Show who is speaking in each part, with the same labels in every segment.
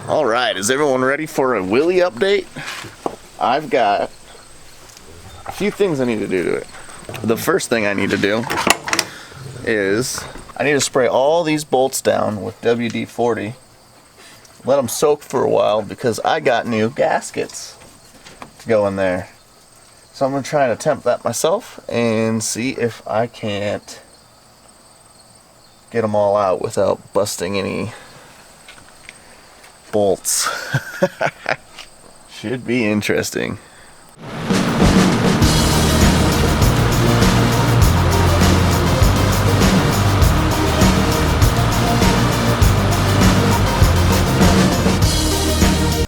Speaker 1: All right, is everyone ready for a Willy update? I've got a few things I need to do to it. The first thing I need to do is I need to spray all these bolts down with WD-40. Let them soak for a while because I got new gaskets to go in there. So I'm going to try and attempt that myself and see if I can't get them all out without busting any bolts. Should be interesting.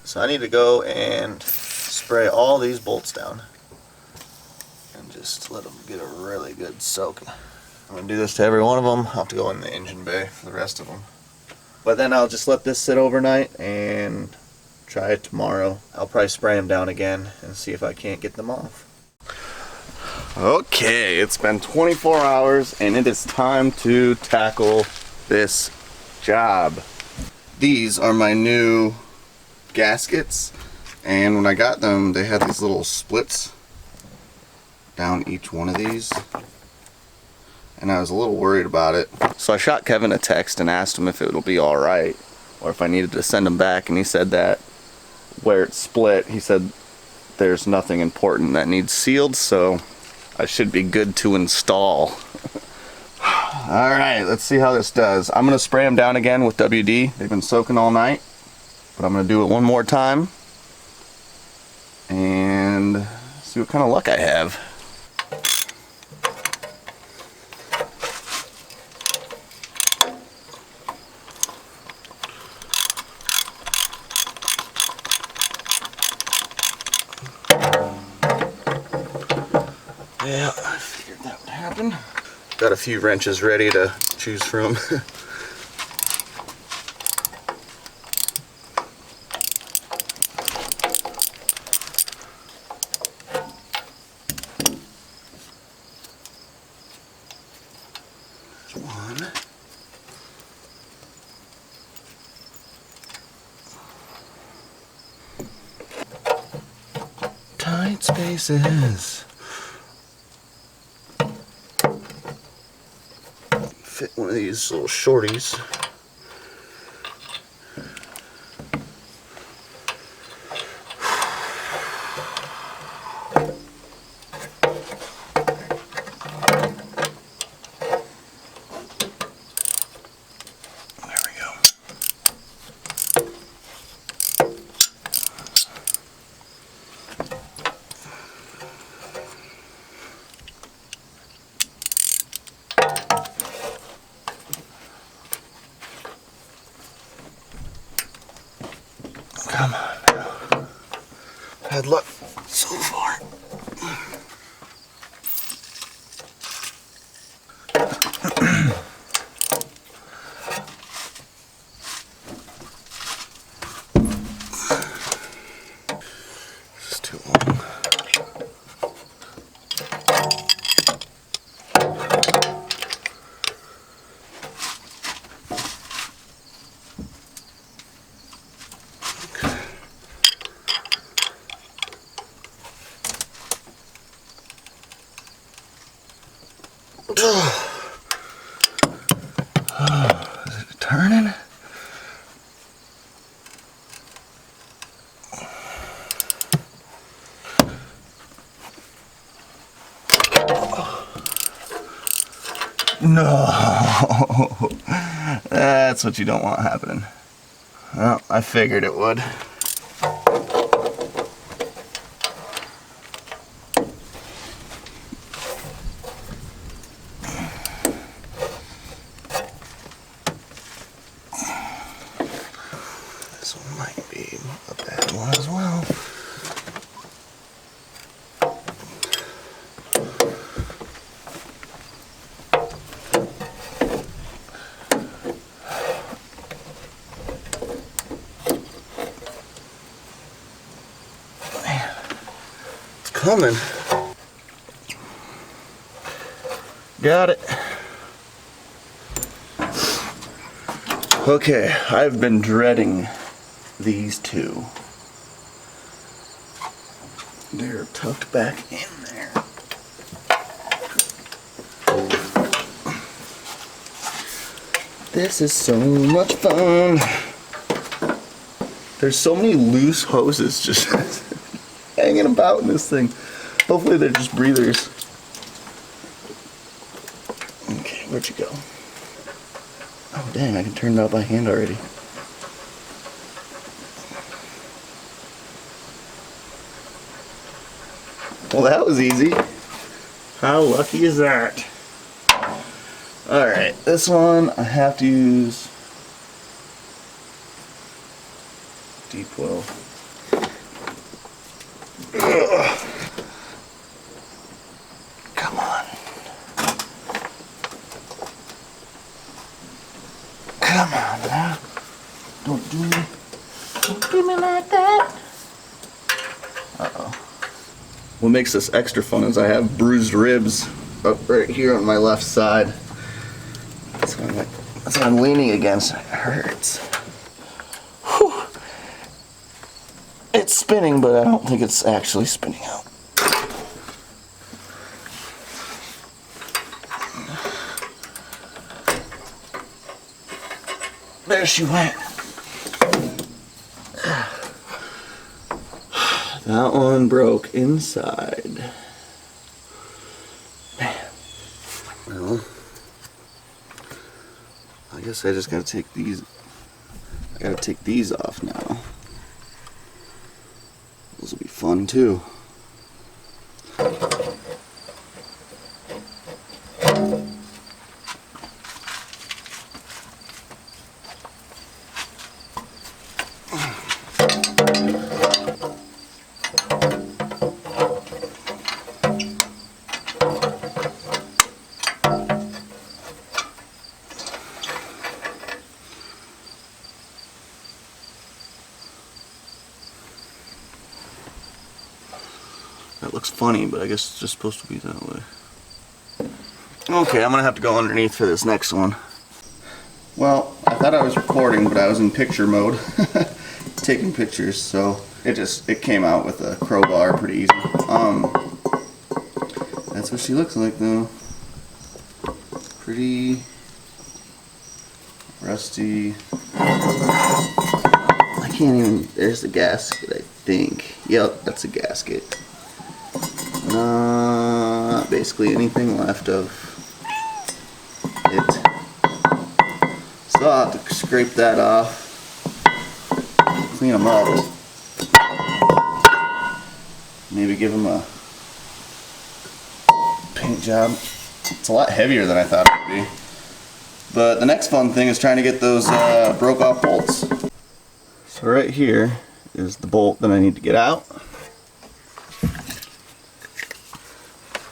Speaker 1: So I need to go and spray all these bolts down and just let them get a really good soak. I'm going to do this to every one of them. I'll have to go in the engine bay for the rest of them. But then I'll just let this sit overnight and try it tomorrow. I'll probably spray them down again and see if I can't get them off. Okay, it's been 24 hours and it is time to tackle this job. These are my new gaskets, and when I got them they had these little splits down each one of these, and I was a little worried about it. So I shot Kevin a text and asked him if it'll be alright or if I needed to send them back, and he said that where it's split, he said there's nothing important that needs sealed, so I should be good to install. Alright, let's see how this does. I'm going to spray them down again with WD. They've been soaking all night, but I'm going to do it one more time and see what kind of luck I have. Yeah, I figured that would happen. Got a few wrenches ready to choose from. One. Tight spaces. Fit one of these little shorties. There we go. Come on now. Had luck so far. It's too long. Is it turning? No, that's what you don't want happening. Well, I figured it would. This one might be a bad one as well. Man, it's coming. Got it. Okay, I've been dreading these two. They're tucked back in there. This is so much fun. There's so many loose hoses just hanging about in this thing. Hopefully they're just breathers. Okay, where'd you go? Oh dang, I can turn it out by hand already. Well, that was easy. How lucky is that? Alright, this one I have to use D12. Ugh. Come on. Come on now. Don't do me like that. Uh-oh. What makes this extra fun is I have bruised ribs up right here on my left side. That's what I'm leaning against. It hurts. Whew. It's spinning, but I don't think it's actually spinning out. There she went. That one broke inside. Man. Well, I guess I just gotta take these. I gotta take these off now. Those will be fun too. That looks funny, but I guess it's just supposed to be that way. Okay, I'm gonna have to go underneath for this next one. Well, I thought I was recording, but I was in picture mode, taking pictures, so it came out with a crowbar pretty easy. That's what she looks like though. Pretty rusty. I can't even, there's the gasket, I think. Yep, that's a gasket. Not basically anything left of it. So I'll have to scrape that off, clean them up, maybe give them a paint job. It's a lot heavier than I thought it would be. But the next fun thing is trying to get those broke off bolts. So right here is the bolt that I need to get out.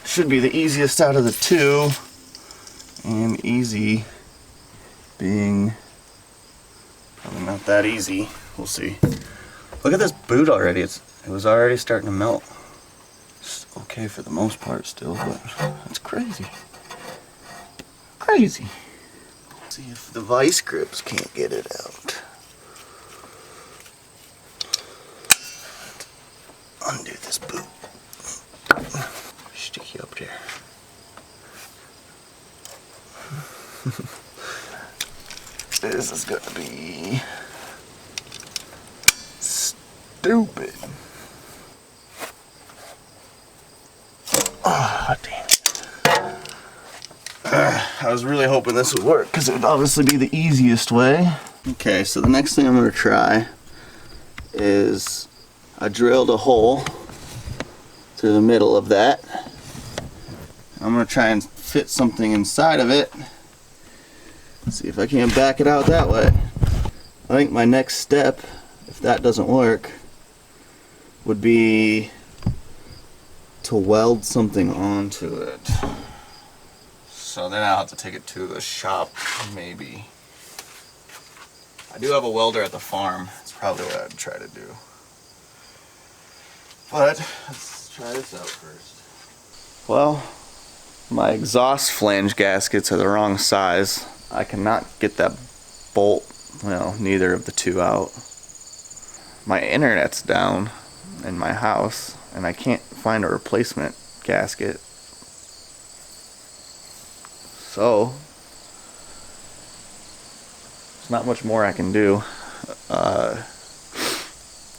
Speaker 1: Should be the easiest out of the two, and easy being probably not that easy. We'll see. Look at this boot already. It was already starting to melt. It's okay for the most part still, but it's crazy. Crazy. Let's see if the vice grips can't get it out. Undo this boot. Sticky up there. This is gonna be stupid. Oh, damn it. I was really hoping this would work because it would obviously be the easiest way. Okay, so the next thing I'm gonna try is I drilled a hole through the middle of that. I'm going to try and fit something inside of it. See if I can't back it out that way. I think my next step, if that doesn't work, would be to weld something onto it. So then I'll have to take it to the shop, maybe. I do have a welder at the farm. That's probably what I'd try to do. But let's try this out first. Well, my exhaust flange gaskets are the wrong size. I cannot get that bolt, well, neither of the two out. my internet's down in my house and I can't find a replacement gasket. So there's not much more I can do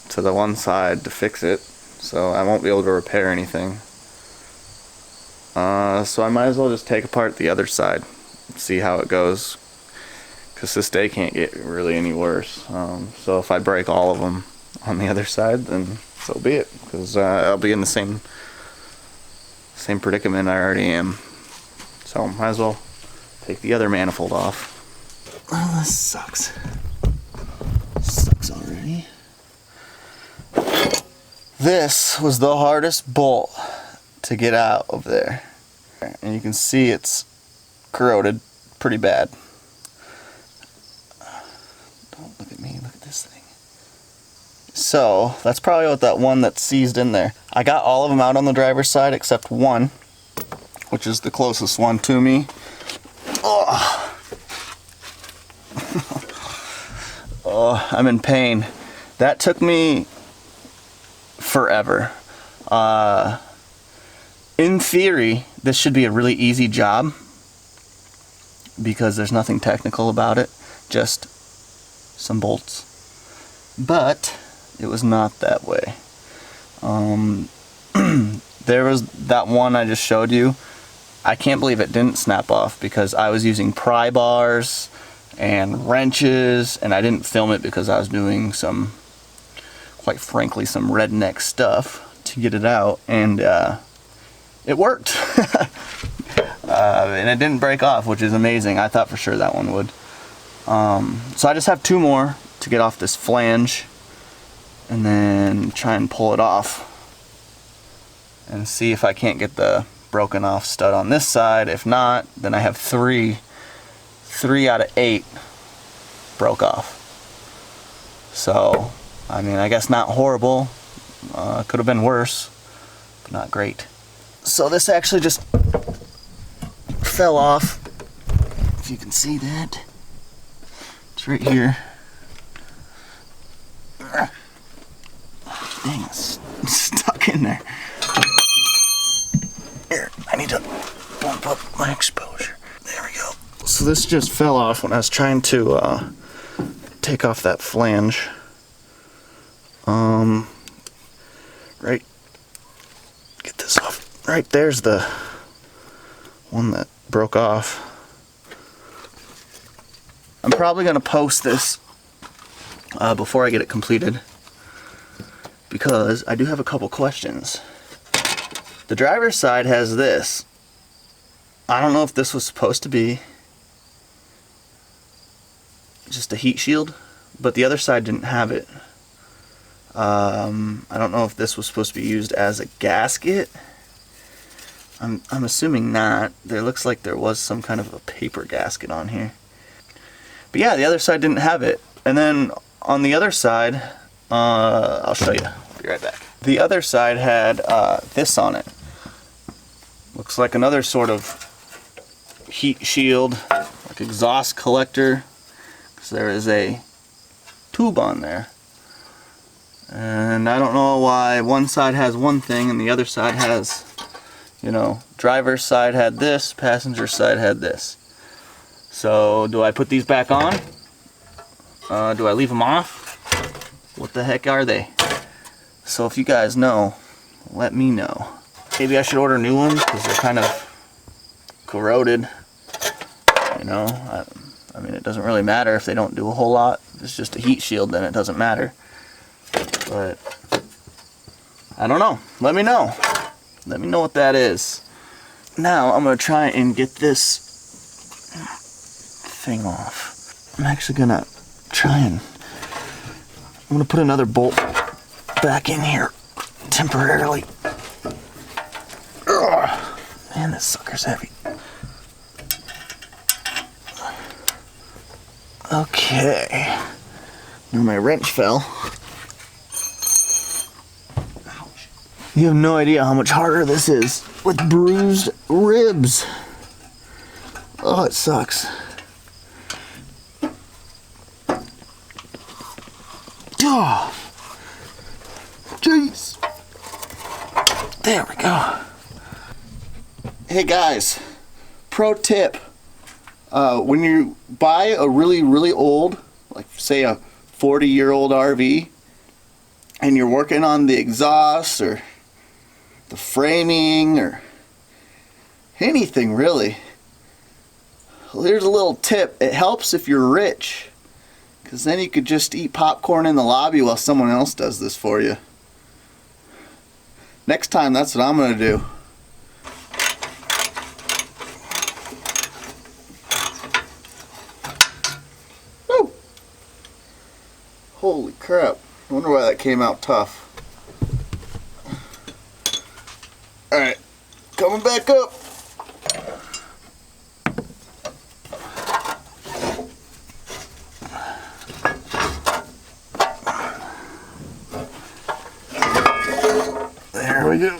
Speaker 1: to the one side to fix it, so I won't be able to repair anything. So I might as well just take apart the other side, see how it goes, because this day can't get really any worse. So if I break all of them on the other side, then so be it, because I'll be in the same predicament I already am. So might as well take the other manifold off. Oh, this sucks. Sucks already. This was the hardest bolt to get out of there. And you can see it's corroded pretty bad. Don't look at me, look at this thing. So, that's probably what that one that's seized in there. I got all of them out on the driver's side except one, which is the closest one to me. Oh, oh, I'm in pain. That took me forever. In theory, this should be a really easy job because there's nothing technical about it, just some bolts. But it was not that way. There was that one I just showed you. I can't believe it didn't snap off because I was using pry bars and wrenches, and I didn't film it because I was doing some, quite frankly, some redneck stuff to get it out, and it worked. And it didn't break off, which is amazing. I thought for sure that one would. So I just have two more to get off this flange and then try and pull it off and see if I can't get the broken off stud on this side. If not, then I have three out of 8 broke off. So, I mean, I guess not horrible. Could have been worse, but not great. So this actually just fell off, if you can see that. It's right here. Dang, it's stuck in there. Here, I need to bump up my exposure. There we go. So this just fell off when I was trying to take off that flange. Right, get this off. Right there's the one that broke off. I'm probably gonna post this before I get it completed because I do have a couple questions. The driver's side has this. I don't know if this was supposed to be just a heat shield, but the other side didn't have it. I don't know if this was supposed to be used as a gasket. I'm assuming not. There looks like there was some kind of a paper gasket on here. But yeah, the other side didn't have it. And then on the other side, I'll show you. I'll be right back. The other side had this on it. Looks like another sort of heat shield, like exhaust collector. Because there is a tube on there. And I don't know why one side has one thing and the other side has, you know, driver's side had this, passenger side had this. So do I put these back on? Do I leave them off? What the heck are they? So if you guys know, let me know. Maybe I should order new ones because they're kind of corroded. You know, I mean, it doesn't really matter if they don't do a whole lot. If it's just a heat shield, then it doesn't matter. But I don't know. Let me know. Let me know what that is. Now I'm going to try and get this thing off. I'm actually going to try and I'm going to put another bolt back in here temporarily. Ugh. Man, this sucker's heavy. Okay. Now my wrench fell. You have no idea how much harder this is with bruised ribs. Oh, it sucks. Oh, Jeez. There we go. Hey guys, pro tip. When you buy a really old, like say a 40-year-old RV, and you're working on the exhaust or the framing or anything really, here's a little tip. It helps if you're rich, because then you could just eat popcorn in the lobby while someone else does this for you. Next time, that's what I'm gonna do. Woo! Holy crap. I wonder why that came out tough. Alright, coming back up. There we go.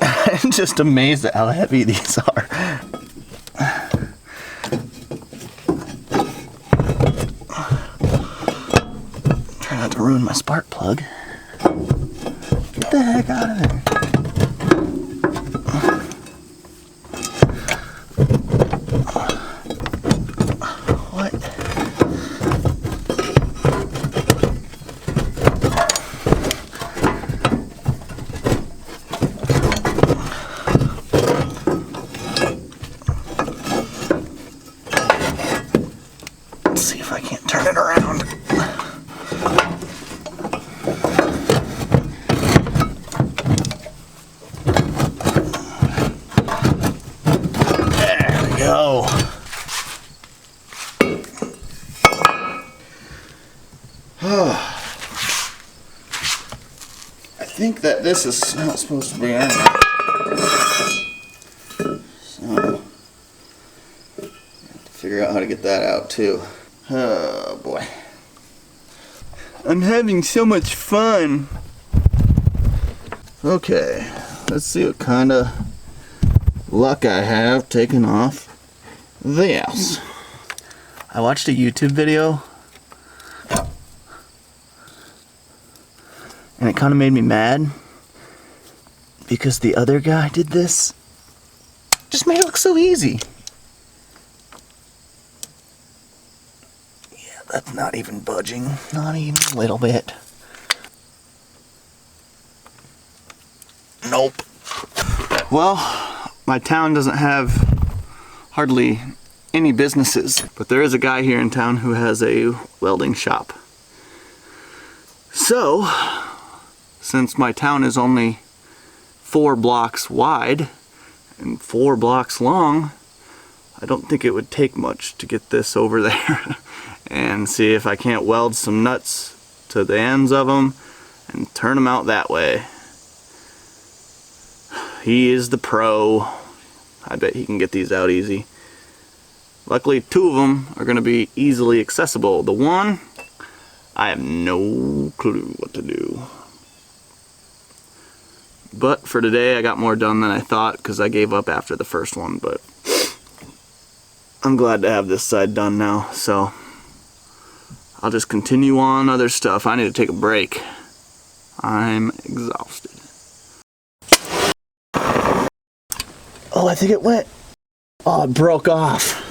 Speaker 1: I'm just amazed at how heavy these are. Try not to ruin my spark plug. Get the heck out of there. What? Let's see if I can't turn it around. Go. I think that this is not supposed to be on there. So, I have to figure out how to get that out too. Oh boy. I'm having so much fun. Okay, let's see what kind of luck I have taking off this. I watched a YouTube video and it kind of made me mad because the other guy did this. Just made it look so easy. Yeah, that's not even budging. Not even a little bit. Nope. Well, my town doesn't have hardly any businesses, but there is a guy here in town who has a welding shop. So, since my town is only 4 blocks wide and 4 blocks long, I don't think it would take much to get this over there and see if I can't weld some nuts to the ends of them and turn them out that way. He is the pro. I bet he can get these out easy. Luckily, 2 of them are going to be easily accessible. The one, I have no clue what to do. But for today, I got more done than I thought because I gave up after the first one. But I'm glad to have this side done now. So I'll just continue on other stuff. I need to take a break. I'm exhausted. Oh, I think it went. Oh, it broke off.